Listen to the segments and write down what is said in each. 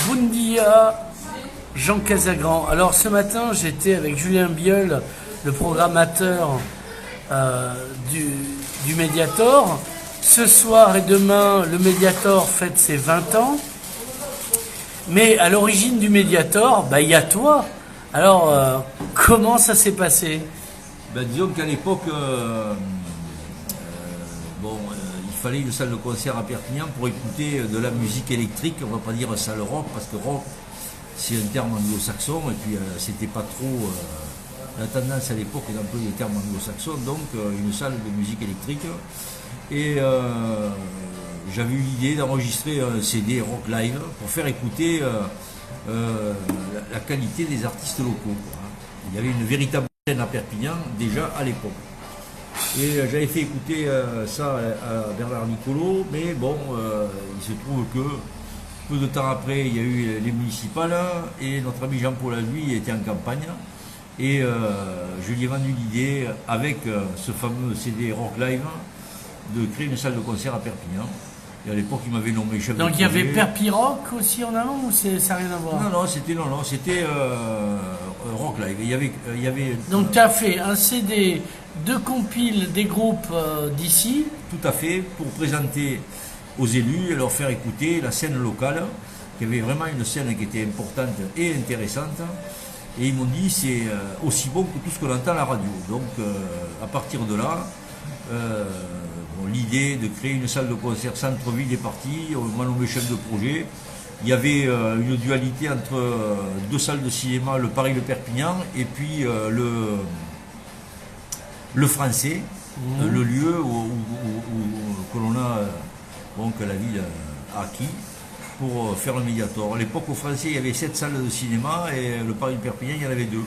Bon dia, Jean Casagrand. Alors ce matin, j'étais avec Julien Biol, le programmateur du Mediator. Ce soir et demain, le Mediator fête ses 20 ans. Mais à l'origine du Mediator, il y a toi. Alors, comment ça s'est passé ? Disons qu'à l'époque, il fallait une salle de concert à Perpignan pour écouter de la musique électrique. On ne va pas dire salle rock, parce que rock, c'est un terme anglo-saxon, et puis c'était pas trop la tendance à l'époque d'employer les termes anglo-saxons, donc une salle de musique électrique. Et j'avais eu l'idée d'enregistrer un CD rock live pour faire écouter la qualité des artistes locaux. Il y avait une véritable scène à Perpignan déjà à l'époque. Et j'avais fait écouter ça à Bernard Nicolo, mais bon, il se trouve que peu de temps après, il y a eu les municipales et notre ami Jean-Paul lui était en campagne. Et je lui ai vendu l'idée, avec ce fameux CD Rock Live, de créer une salle de concert à Perpignan. Et à l'époque, il m'avait nommé chef de projet. Donc il y avait Perpi-Rock aussi en avant, ou ça n'a rien à voir ? Non, c'était Rock Live. Il y avait Donc tu as fait un CD de compile des groupes d'ici. Tout à fait, pour présenter aux élus et leur faire écouter la scène locale, qui avait vraiment une scène qui était importante et intéressante. Et ils m'ont dit c'est aussi bon que tout ce qu'on entend à la radio. Donc à partir de là, l'idée de créer une salle de concert centre-ville est partie. On m'a nommé chef de projet. Il y avait une dualité entre deux salles de cinéma, le Paris, le Perpignan, et puis le Français, le lieu que l'on a, que la ville a acquis pour faire le Mediator. À l'époque, au Français, il y avait 7 salles de cinéma, et le Paris, le Perpignan, il y en avait 2.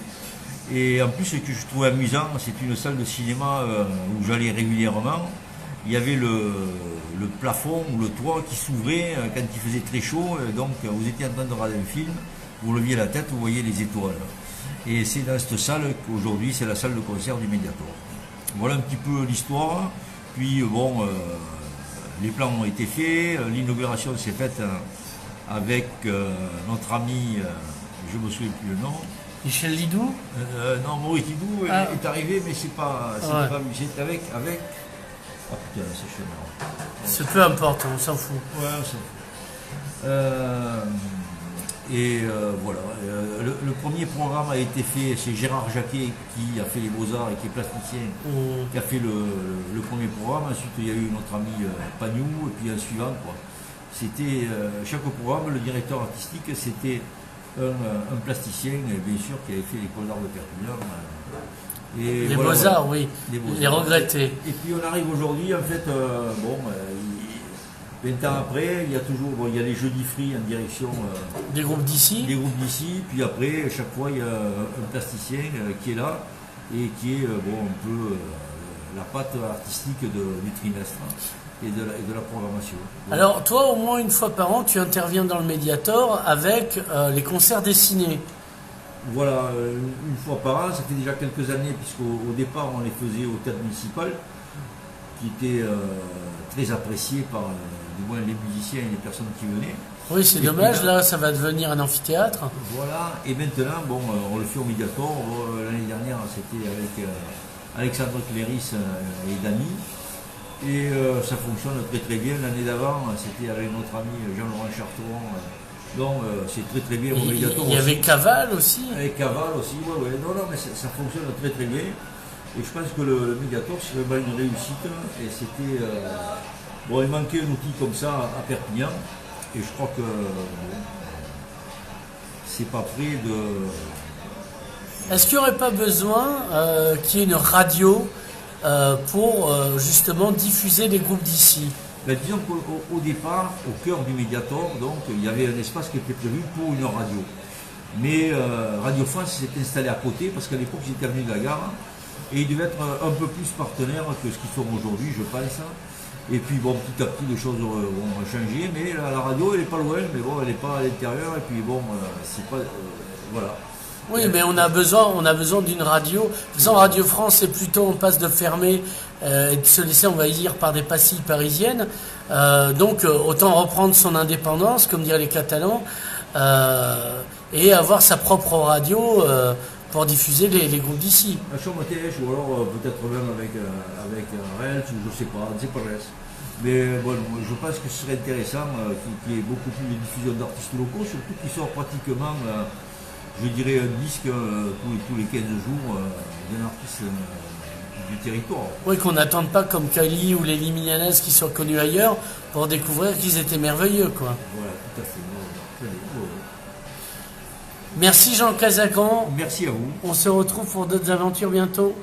Et en plus, ce que je trouvais amusant, c'est une salle de cinéma où j'allais régulièrement. Il y avait le plafond ou le toit qui s'ouvrait quand il faisait très chaud. Donc, vous étiez en train de regarder un film, vous leviez la tête, vous voyez les étoiles. Et c'est dans cette salle qu'aujourd'hui, c'est la salle de concert du Mediator. Voilà un petit peu l'histoire. Puis, les plans ont été faits. L'inauguration s'est faite avec notre ami, je ne me souviens plus le nom. Michel Lidou ? Non, Maurice Lidou est arrivé, mais c'est pas c'est avec. Ah putain, c'est chiant. C'est peu importe, on s'en fout. Ouais, on s'en fout. Voilà. Le premier programme a été fait, c'est Gérard Jacquet qui a fait les Beaux-Arts et qui est plasticien, qui a fait le premier programme. Ensuite, il y a eu notre ami Pagnou, et puis un suivant. C'était chaque programme, le directeur artistique, c'était un plasticien, bien sûr, qui avait fait l'école d'art de Perpignan. Les Beaux-Arts, oui, les regrettés. Et puis on arrive aujourd'hui, en fait, 20 ans après, il y a toujours il y a les jeudis free en direction des groupes d'ici. Puis après, chaque fois, il y a un plasticien qui est là et qui est un peu la patte artistique du trimestre et de la programmation. Alors toi, au moins une fois par an, tu interviens dans le Mediator avec les concerts dessinés. Voilà, une fois par an, ça fait déjà quelques années, puisqu'au départ on les faisait au théâtre municipal, qui était très apprécié par du moins les musiciens et les personnes qui venaient. Oui, c'est dommage, là ça va devenir un amphithéâtre. Voilà, et maintenant, on le fait au Mediator. L'année dernière, c'était avec Alexandre Cléris et Dany. Et ça fonctionne très très bien. L'année d'avant, c'était avec notre ami Jean-Laurent Chartron. Donc c'est très très bien au Mediator. Il y avait Caval aussi. Avec Caval aussi, ouais. Non, mais ça fonctionne très très bien. Et je pense que le Mediator, c'est vraiment une réussite. Et c'était. Il manquait un outil comme ça à Perpignan. Et je crois que c'est pas près de. Est-ce qu'il n'y aurait pas besoin qu'il y ait une radio pour justement diffuser les groupes d'ici ? Disons qu'au départ, au cœur du Mediator, donc, il y avait un espace qui était prévu pour une radio. Mais Radio France s'est installé à côté, parce qu'à l'époque, j'étais avenue de la Gare, et ils devaient être un peu plus partenaires que ce qu'ils sont aujourd'hui, je pense. Et puis, petit à petit, les choses ont changé, mais la radio, elle n'est pas loin, mais elle n'est pas à l'intérieur, et puis c'est pas... voilà. Oui, mais on a besoin d'une radio. De toute façon, Radio France, c'est plutôt on passe de fermer et de se laisser envahir par des pastilles parisiennes. Donc, autant reprendre son indépendance, comme diraient les Catalans, et avoir sa propre radio pour diffuser les groupes d'ici. Un show ou alors peut-être même avec un Rels, ou je sais pas, mais bon, je pense que ce serait intéressant qu'il y ait beaucoup plus de diffusion d'artistes locaux, surtout qui sortent pratiquement, je dirais, un disque tous les 15 jours d'un artiste du territoire. Oui, qu'on n'attende pas comme Kylie ou les Liminanes qui sont connus ailleurs pour découvrir qu'ils étaient merveilleux, quoi. Voilà, tout à fait. Très bien. Merci Jean Casacan. Merci à vous. On se retrouve pour d'autres aventures bientôt.